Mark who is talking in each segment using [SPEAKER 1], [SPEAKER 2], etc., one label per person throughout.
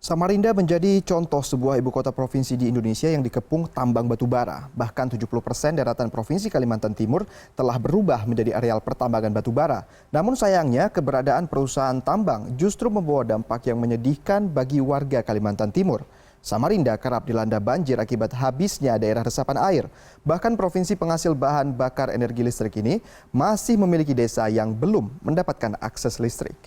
[SPEAKER 1] Samarinda menjadi contoh sebuah ibu kota provinsi di Indonesia yang dikepung tambang batu bara. Bahkan 70% daratan provinsi Kalimantan Timur telah berubah menjadi areal pertambangan batu bara. Namun sayangnya keberadaan perusahaan tambang justru membawa dampak yang menyedihkan bagi warga Kalimantan Timur. Samarinda kerap dilanda banjir akibat habisnya daerah resapan air. Bahkan provinsi penghasil bahan bakar energi listrik ini masih memiliki desa yang belum mendapatkan akses listrik.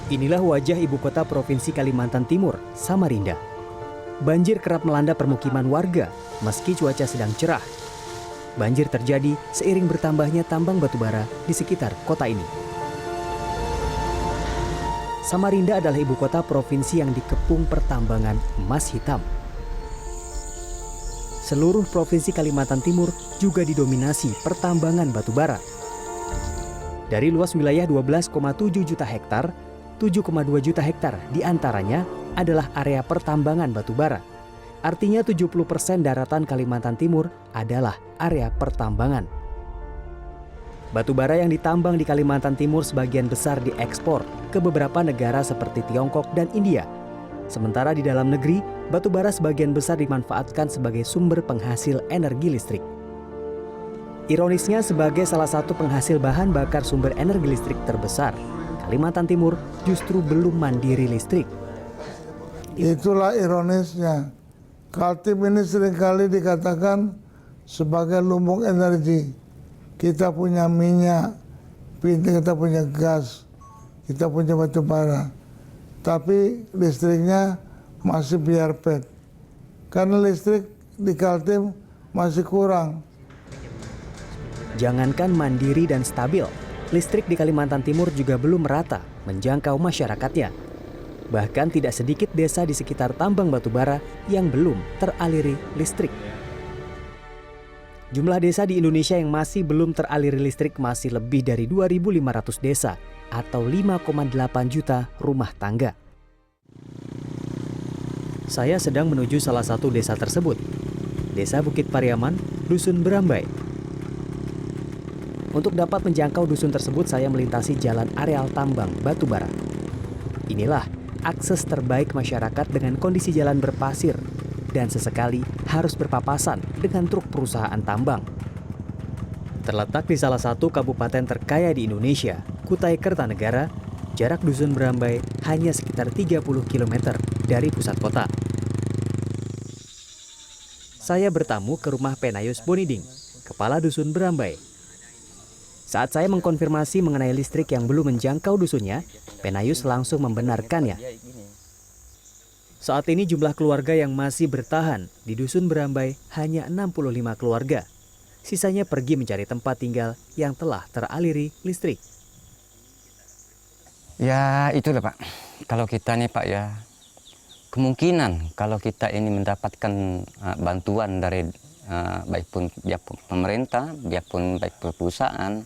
[SPEAKER 2] Inilah wajah ibu kota provinsi Kalimantan Timur, Samarinda. Banjir kerap melanda permukiman warga meski cuaca sedang cerah. Banjir terjadi seiring bertambahnya tambang batubara di sekitar kota ini. Samarinda adalah ibu kota provinsi yang dikepung pertambangan emas hitam. Seluruh provinsi Kalimantan Timur juga didominasi pertambangan batubara. Dari luas wilayah 12,7 juta hektar, 7,2 juta hektar diantaranya adalah area pertambangan batubara. Artinya 70% daratan Kalimantan Timur adalah area pertambangan. Batubara yang ditambang di Kalimantan Timur sebagian besar diekspor ke beberapa negara seperti Tiongkok dan India. Sementara di dalam negeri, batubara sebagian besar dimanfaatkan sebagai sumber penghasil energi listrik. Ironisnya, sebagai salah satu penghasil bahan bakar sumber energi listrik terbesar, Kalimantan Timur justru belum mandiri listrik.
[SPEAKER 3] Itulah ironisnya. Kaltim ini seringkali dikatakan sebagai lumbung energi. Kita punya minyak, kita punya gas, kita punya batu bara. Tapi listriknya masih biarpet. Karena listrik di Kaltim masih kurang.
[SPEAKER 2] Jangankan mandiri dan stabil, listrik di Kalimantan Timur juga belum merata menjangkau masyarakatnya. Bahkan tidak sedikit desa di sekitar tambang batubara yang belum teraliri listrik. Jumlah desa di Indonesia yang masih belum teraliri listrik masih lebih dari 2.500 desa atau 5,8 juta rumah tangga. Saya sedang menuju salah satu desa tersebut, Desa Bukit Pariaman, Dusun Berambai. Untuk dapat menjangkau dusun tersebut, saya melintasi jalan areal tambang batubara. Inilah akses terbaik masyarakat dengan kondisi jalan berpasir dan sesekali harus berpapasan dengan truk perusahaan tambang. Terletak di salah satu kabupaten terkaya di Indonesia, Kutai Kertanegara, jarak Dusun Berambai hanya sekitar 30 km dari pusat kota. Saya bertamu ke rumah Penayus Boniding, kepala Dusun Berambai. Saat saya mengkonfirmasi mengenai listrik yang belum menjangkau dusunnya, Penayus langsung membenarkannya. Saat ini jumlah keluarga yang masih bertahan di Dusun Berambai hanya 65 keluarga. Sisanya pergi mencari tempat tinggal yang telah teraliri listrik.
[SPEAKER 4] Ya itulah Pak, kalau kita nih Pak ya, kemungkinan kalau kita ini mendapatkan bantuan dari baik pun pihak pemerintah, baik perusahaan,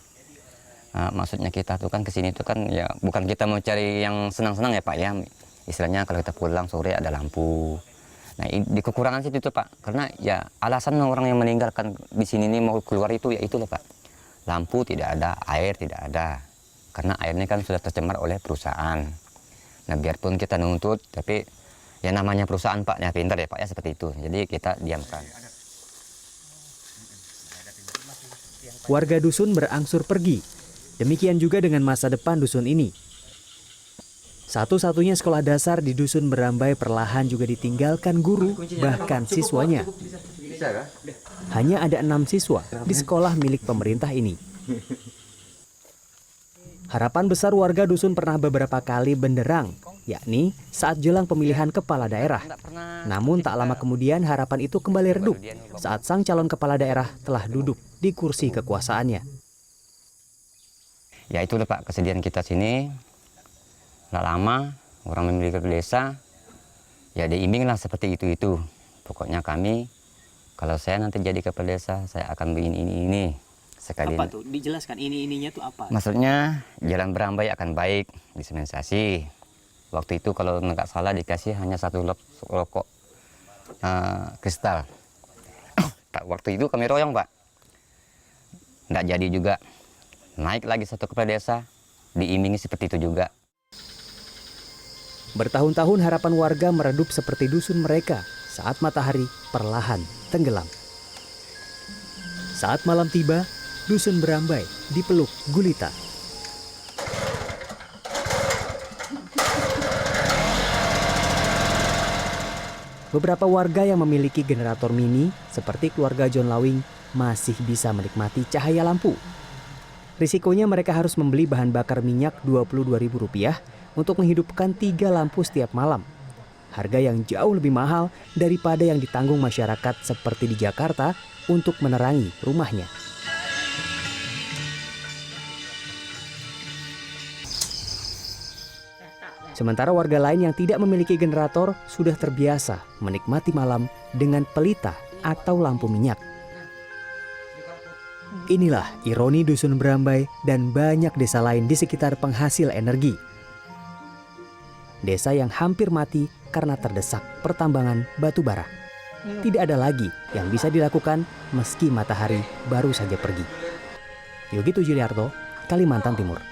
[SPEAKER 4] maksudnya kita tuh kan kesini tuh kan ya bukan kita mau cari yang senang-senang ya Pak ya. Istilahnya kalau kita pulang sore ada lampu. Nah di kekurangan situ tuh Pak, karena ya alasan orang yang meninggalkan di sini nih mau keluar itu ya itulah Pak. Lampu tidak ada, air tidak ada. Karena airnya kan sudah tercemar oleh perusahaan. Nah biarpun kita nuntut, tapi ya namanya perusahaan Pak, ya pintar ya Pak ya seperti itu. Jadi kita diamkan.
[SPEAKER 2] Warga dusun berangsur pergi. Demikian juga dengan masa depan dusun ini. Satu-satunya sekolah dasar di Dusun Berambai perlahan juga ditinggalkan guru, bahkan siswanya. Hanya ada 6 siswa di sekolah milik pemerintah ini. Harapan besar warga dusun pernah beberapa kali benderang, yakni saat jelang pemilihan kepala daerah. Namun tak lama kemudian harapan itu kembali redup saat sang calon kepala daerah telah duduk di kursi kekuasaannya.
[SPEAKER 4] Ya itulah Pak, kesedihan kita sini. Nggak lama orang memiliki desa, ya diimbinglah seperti itu. Pokoknya kami, kalau saya nanti jadi kepala desa, saya akan begini ini. Sekali.
[SPEAKER 2] Apa tuh? Dijelaskan ini-ininya tuh apa?
[SPEAKER 4] Maksudnya jalan Berambai akan baik, disementasi. Waktu itu kalau nggak salah dikasih hanya 1 rokok kristal. Waktu itu kami royong Pak. Nggak jadi juga. Naik lagi satu kepala desa, diiming seperti itu juga.
[SPEAKER 2] Bertahun-tahun harapan warga meredup seperti dusun mereka saat matahari perlahan tenggelam. Saat malam tiba, dusun Berambai dipeluk gulita. Beberapa warga yang memiliki generator mini, seperti keluarga John Lawing, masih bisa menikmati cahaya lampu. Risikonya mereka harus membeli bahan bakar minyak Rp22.000 untuk menghidupkan 3 lampu setiap malam. Harga yang jauh lebih mahal daripada yang ditanggung masyarakat seperti di Jakarta untuk menerangi rumahnya. Sementara warga lain yang tidak memiliki generator sudah terbiasa menikmati malam dengan pelita atau lampu minyak. Inilah ironi dusun Berambai dan banyak desa lain di sekitar penghasil energi. Desa yang hampir mati karena terdesak pertambangan batu bara. Tidak ada lagi yang bisa dilakukan meski matahari baru saja pergi. Yogi Tujuliarto, Kalimantan Timur.